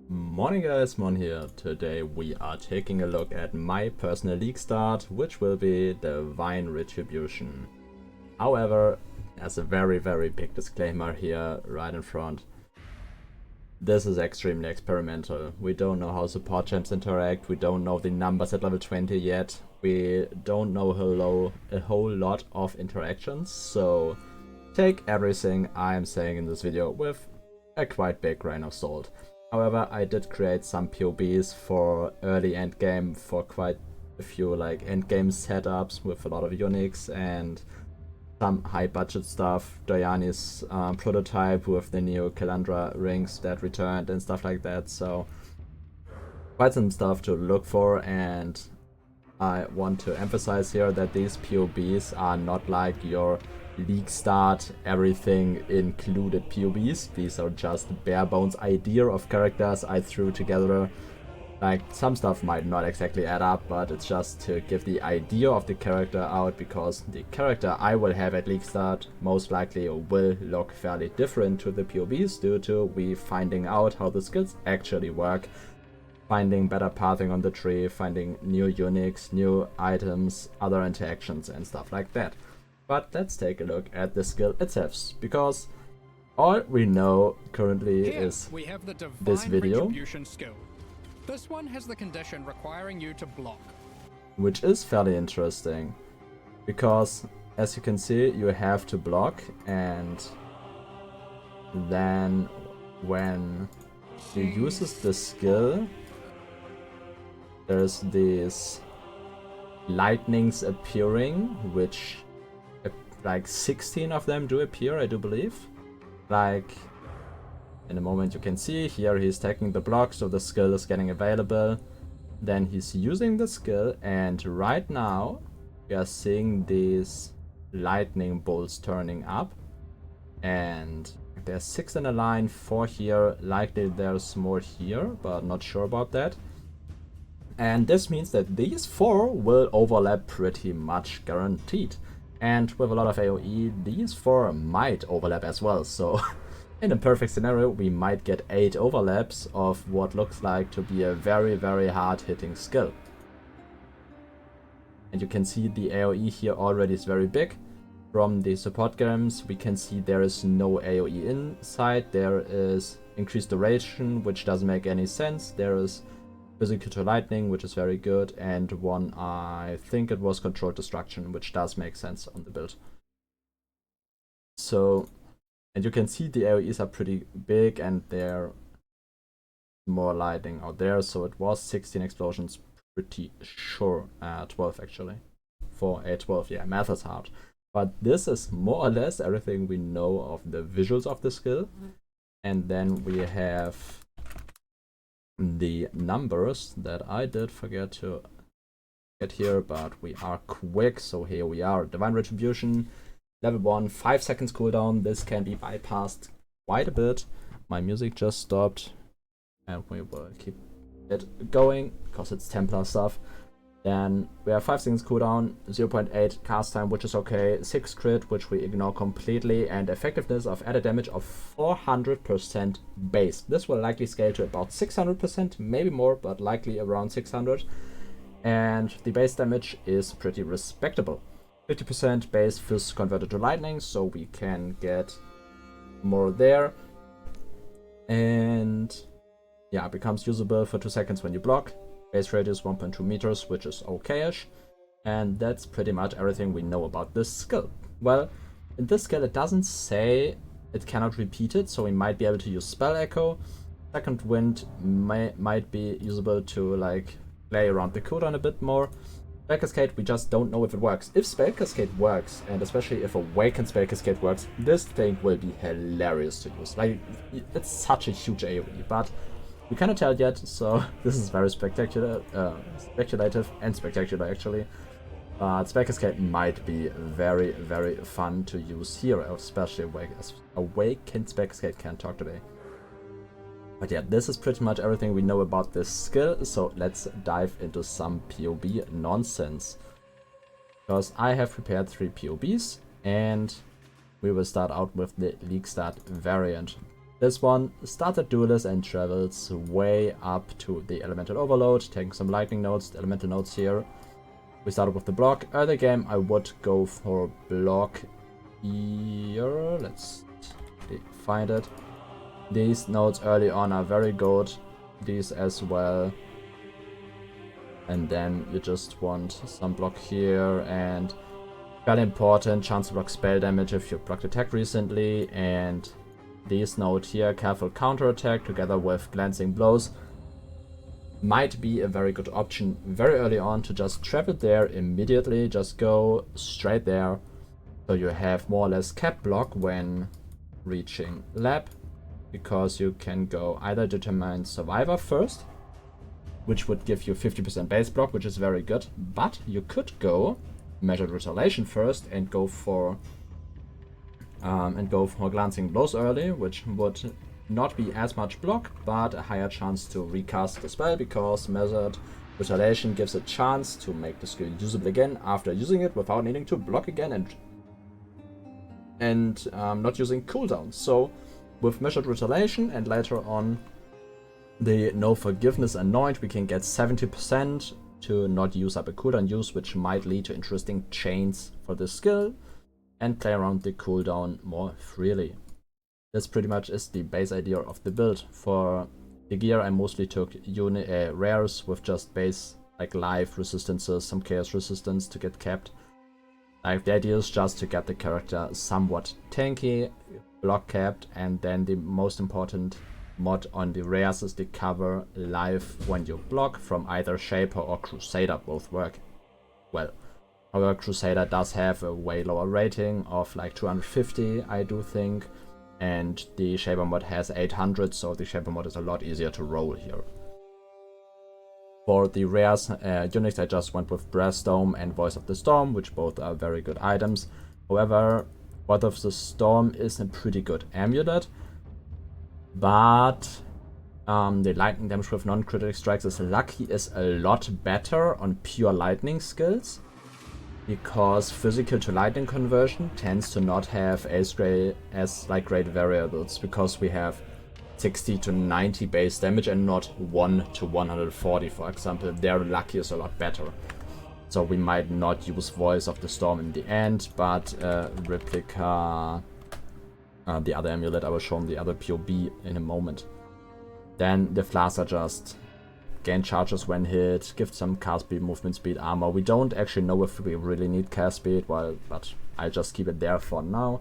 Morning guys, Mon here. Today we are taking a look at my personal league start, which will be Divine Retribution. However, as a very big disclaimer here right in front, this is extremely experimental. We don't know how support champs interact, we don't know the numbers at level 20 yet, we don't know a whole lot of interactions, so take everything I am saying in this video with a quite big grain of salt. However, I did create some POBs for early endgame for quite a few like endgame setups with a lot of Unix and some high budget stuff. Doryani's prototype with the new Calandra rings that returned and stuff like that. So quite some stuff to look for, and I want to emphasize here that these POBs are not like your Leaguestart, everything included POBs. These are just bare bones idea of characters I threw together. Like, some stuff might not exactly add up, but it's just to give the idea of the character out, because the character I will have at Leaguestart most likely will look fairly different to the POBs due to we finding out how the skills actually work, finding better pathing on the tree, finding new Unix, new items, other interactions and stuff like that. But let's take a look at the skill itself, because all we know currently is we have the Divine this video, Retribution skill. This one has the condition requiring you to block, which is fairly interesting, because as you can see, you have to block, and then when he uses the skill, there's these lightnings appearing, which like 16 of them do appear, I do believe. Like, in a moment you can see here he's taking the block, so the skill is getting available. Then he's using the skill, and right now we are seeing these lightning bolts turning up. And there's 6 in a line, 4 here, likely there's more here, but not sure about that. And this means that these 4 will overlap pretty much guaranteed. And with a lot of AoE, these 4 might overlap as well, so in a perfect scenario we might get 8 overlaps of what looks like to be a very hard hitting skill. And you can see the AoE here already is very big. From the support games we can see there is no AoE inside, there is increased duration, which doesn't make any sense, there is physical to lightning, which is very good, and one, I think it was controlled destruction, which does make sense on the build. So, and you can see the AoEs are pretty big, and they're more lightning out there, so it was 16 explosions, pretty sure, 12 actually. For a 12, yeah, math is hard. But this is more or less everything we know of the visuals of the skill. And then we have the numbers that I did forget to get here, but we are quick, so here we are. Divine Retribution, level 1, 5 seconds cooldown. This can be bypassed quite a bit. My music just stopped, and we will keep it going because it's Templar stuff. Then we have 5 seconds cooldown, 0.8 cast time, which is okay, 6 crit, which we ignore completely, and effectiveness of added damage of 400% base. This will likely scale to about 600%, maybe more, but likely around 600. And the base damage is pretty respectable. 50% base fist converted to lightning, so we can get more there. And yeah, it becomes usable for 2 seconds when you block. Base radius 1.2 meters, which is okay-ish. And that's pretty much everything we know about this skill. Well, in this skill it doesn't say it cannot repeat it, so we might be able to use Spell Echo. Second Wind might be usable to like play around the cooldown a bit more. Spell Cascade, we just don't know if it works. If Spell Cascade works, and especially if Awakened Spell Cascade works, this thing will be hilarious to use. Like, it's such a huge AoE, but we cannot tell yet, so this is very spectacular, speculative and spectacular actually. Spell Cascade might be very fun to use here, especially Awakened Spell Cascade can't talk today. But yeah, this is pretty much everything we know about this skill, so let's dive into some POB nonsense. Because I have prepared 3 POBs, and we will start out with the Leaguestart variant. This one started duelist and travels way up to the elemental overload, taking some lightning nodes, elemental nodes here. We started with the block. Early game I would go for block here. Let's find it. These nodes early on are very good. These as well. And then you just want some block here, and very important, chance to block spell damage if you blocked attack recently, and these nodes here, careful counter attack together with glancing blows, might be a very good option very early on to just trap it there immediately, just go straight there, so you have more or less cap block when reaching lab, because you can go either Determined Survivor first, which would give you 50% base block, which is very good, but you could go Measured Retaliation first and go for glancing blows early, which would not be as much block, but a higher chance to recast the spell, because Measured Retaliation gives a chance to make the skill usable again after using it without needing to block again and not using cooldown. So with Measured Retaliation and later on the No Forgiveness Anoint, we can get 70% to not use up a cooldown use, which might lead to interesting chains for this skill, and play around the cooldown more freely. This pretty much is the base idea of the build. For the gear I mostly took rares with just base like life resistances, some chaos resistance to get capped. Like the idea is just to get the character somewhat tanky, block capped, and then the most important mod on the rares is the cover life when you block from either Shaper or Crusader. Both work well. However, Crusader does have a way lower rating of like 250, I do think, and the Shaper mod has 800, so the Shaper mod is a lot easier to roll here. For the rares units, I just went with Brass Dome and Voice of the Storm, which both are very good items. However, Voice of the Storm is a pretty good amulet, but the lightning damage with non-critical strikes is a lot better on pure lightning skills, because physical to lightning conversion tends to not have as great variables, because we have 60 to 90 base damage and not 1 to 140, for example. Their lucky is a lot better. So we might not use Voice of the Storm in the end, but Replica, the other amulet, I will show the other POB in a moment. Then the Flask are just gain charges when hit, give some cast speed, movement speed, armor. We don't actually know if we really need cast speed, but I'll just keep it there for now.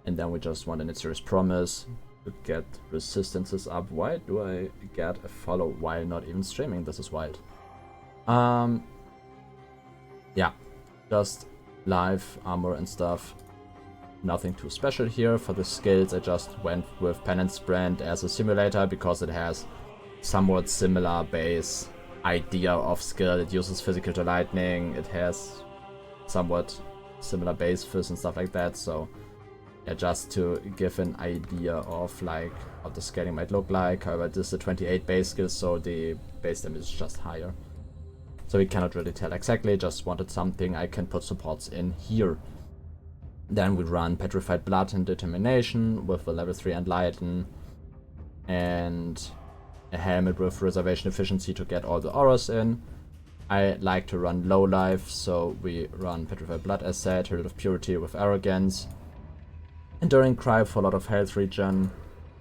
And then we just want an Serious Promise to get resistances up. Why do I get a follow while not even streaming? This is wild. Yeah, just live armor and stuff. Nothing too special here. For the skills, I just went with Penance Brand as a simulator because it has somewhat similar base idea of skill. It uses physical to lightning. It has somewhat similar base fizz and stuff like that. So yeah, just to give an idea of like what the scaling might look like. However, this is a 28 base skill, so the base damage is just higher. So we cannot really tell exactly. Just wanted something I can put supports in here. Then we run Petrified Blood and Determination with the level 3 Enlighten, and a helmet with Reservation Efficiency to get all the auras in. I like to run low life, so we run Petrified Blood as said, Herald of Purity with Arrogance, Enduring Cry for a lot of health regen,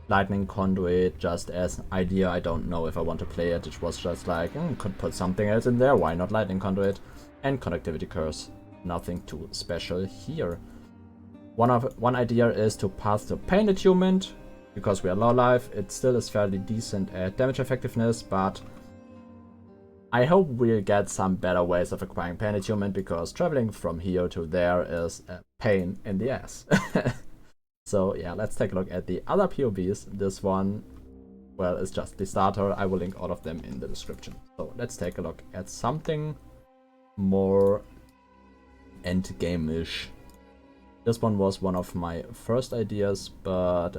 Lightning Conduit just as idea. I don't know if I want to play it. It was just like, could put something else in there, why not Lightning Conduit? And Conductivity Curse. Nothing too special here. One idea is to pass the Pain Attunement, because we are low life. It still is fairly decent at damage effectiveness, but I hope we'll get some better ways of acquiring Pain Attunement, because traveling from here to there is a pain in the ass. So yeah, let's take a look at the other POBs. This one, well, is just the starter. I will link all of them in the description. So let's take a look at something more endgame-ish. This one was one of my first ideas, but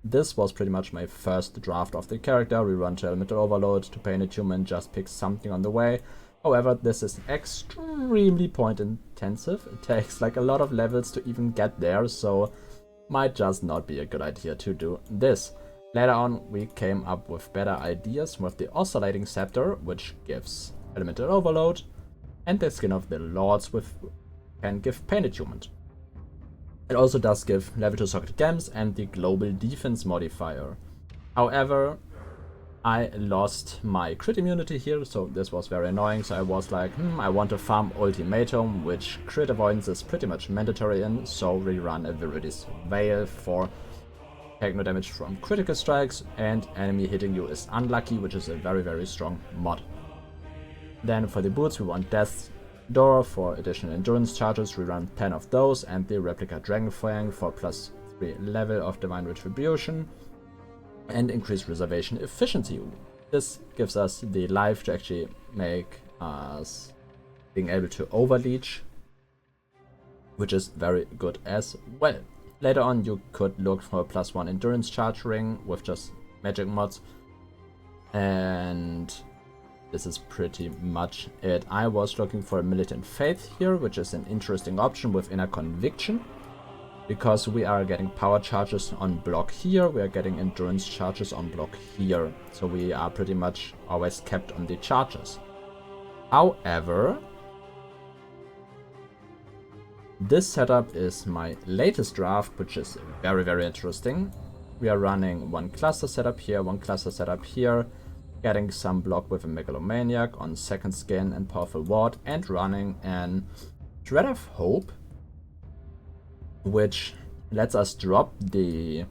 this was pretty much my first draft of the character. We run to Elemental Overload to Pain Attunement, just pick something on the way. However, this is extremely point intensive. It takes like a lot of levels to even get there, so might just not be a good idea to do this. Later on, we came up with better ideas with the Oscillating Scepter, which gives Elemental Overload, and the Skin of the Lords, which can give Pain Attunement. It also does give level 2 socket gems and the Global Defense modifier. However, I lost my crit immunity here, so this was very annoying, so I was like, I want to farm Ultimatum, which crit avoidance is pretty much mandatory in, so we run a Viridi's Veil for take no damage from critical strikes, and enemy hitting you is unlucky, which is a very, very strong mod. Then for the boots, we want Death's Door for additional endurance charges, we run 10 of those, and the Replica Dragonfang for plus 3 level of Divine Retribution, and increase reservation efficiency. This gives us the life to actually make us being able to overleech, which is very good as well. Later on, you could look for a +1 endurance charge ring with just magic mods, and this is pretty much it. I was looking for a Militant Faith here, which is an interesting option with Inner Conviction, because we are getting power charges on block here, we are getting endurance charges on block here, so we are pretty much always kept on the charges. However, this setup is my latest draft, which is very, very interesting. We are running one cluster setup here, one cluster setup here, getting some block with a Megalomaniac on second skin and powerful ward, and running an Thread of Hope, which lets us drop the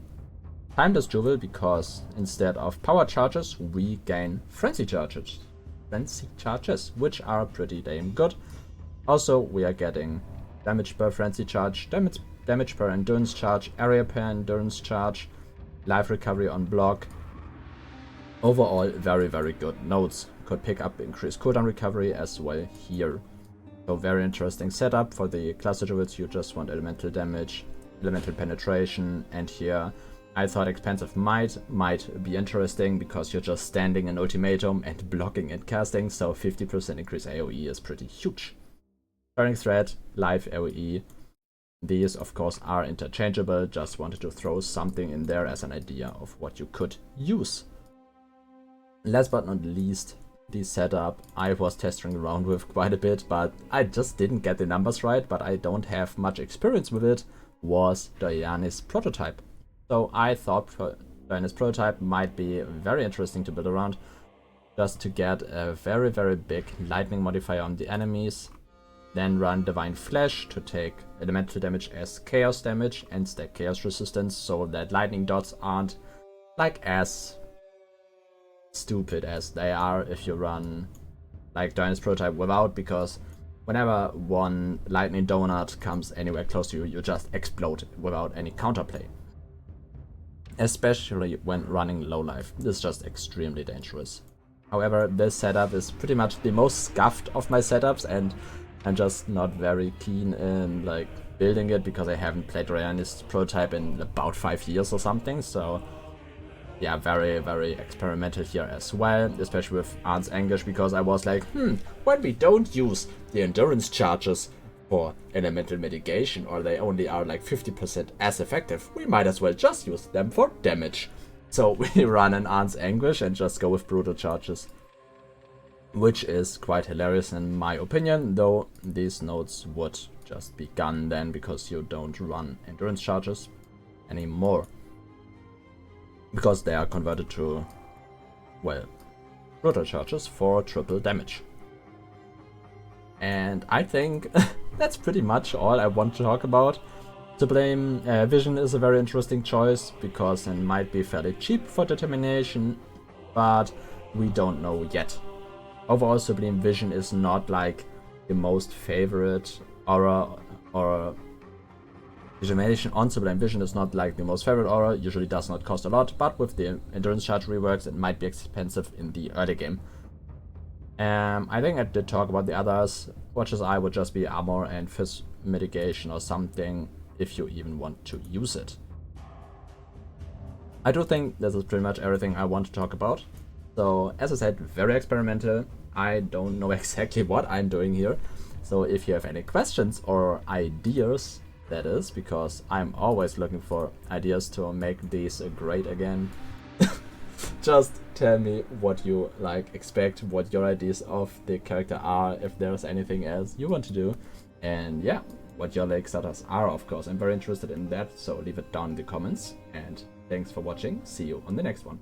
Timeless Jewel, because instead of power charges we gain frenzy charges, which are pretty damn good. Also, we are getting damage per frenzy charge, damage per endurance charge, area per endurance charge, life recovery on block. Overall, very, very good nodes. Could pick up increased cooldown recovery as well here. So very interesting setup. For the cluster jewels, you just want elemental damage, elemental penetration, and here I thought expensive might be interesting, because you're just standing an ultimatum and blocking and casting, so 50% increase AoE is pretty huge. Turning thread, live AoE, these of course are interchangeable, just wanted to throw something in there as an idea of what you could use. Last but not least, the setup I was testing around with quite a bit, but I just didn't get the numbers right, but I don't have much experience with it, was Doryani's prototype. So I thought Doryani's prototype might be very interesting to build around, just to get a very, very big lightning modifier on the enemies, then run Divine Flash to take elemental damage as chaos damage and stack chaos resistance, so that lightning dots aren't like as stupid as they are if you run like Doryani's prototype without, because whenever one lightning donut comes anywhere close to you, you just explode without any counterplay. Especially when running low life, this is just extremely dangerous. However, this setup is pretty much the most scuffed of my setups, and I'm just not very keen in like building it, because I haven't played Doryani's prototype in about 5 years or something, so yeah, very, very experimental here as well, especially with Arn's Anguish, because I was like, when we don't use the endurance charges for elemental mitigation, or they only are like 50% as effective, we might as well just use them for damage. So we run an Arn's Anguish and just go with brutal charges, which is quite hilarious in my opinion, though these nodes would just be gone then, because you don't run endurance charges anymore, because they are converted to, well, brutal charges for triple damage. And I think that's pretty much all I want to talk about. Sublime Vision is a very interesting choice, because it might be fairly cheap for determination, but we don't know yet. Overall, Sublime Vision is not like the most favorite aura, or determination on Sublime Vision is not like the most favorite aura, usually does not cost a lot, but with the endurance charge reworks it might be expensive in the early game. I think I did talk about the others. Watcher's Eye would just be armor and fizz mitigation or something, if you even want to use it. I do think this is pretty much everything I want to talk about. So as I said, very experimental. I don't know exactly what I'm doing here. So if you have any questions or ideas, that is, because I'm always looking for ideas to make these great again. Just tell me what you expect, what your ideas of the character are, if there's anything else you want to do, and yeah, what your Leaguestarters are, of course. I'm very interested in that, so leave it down in the comments, and thanks for watching. See you on the next one.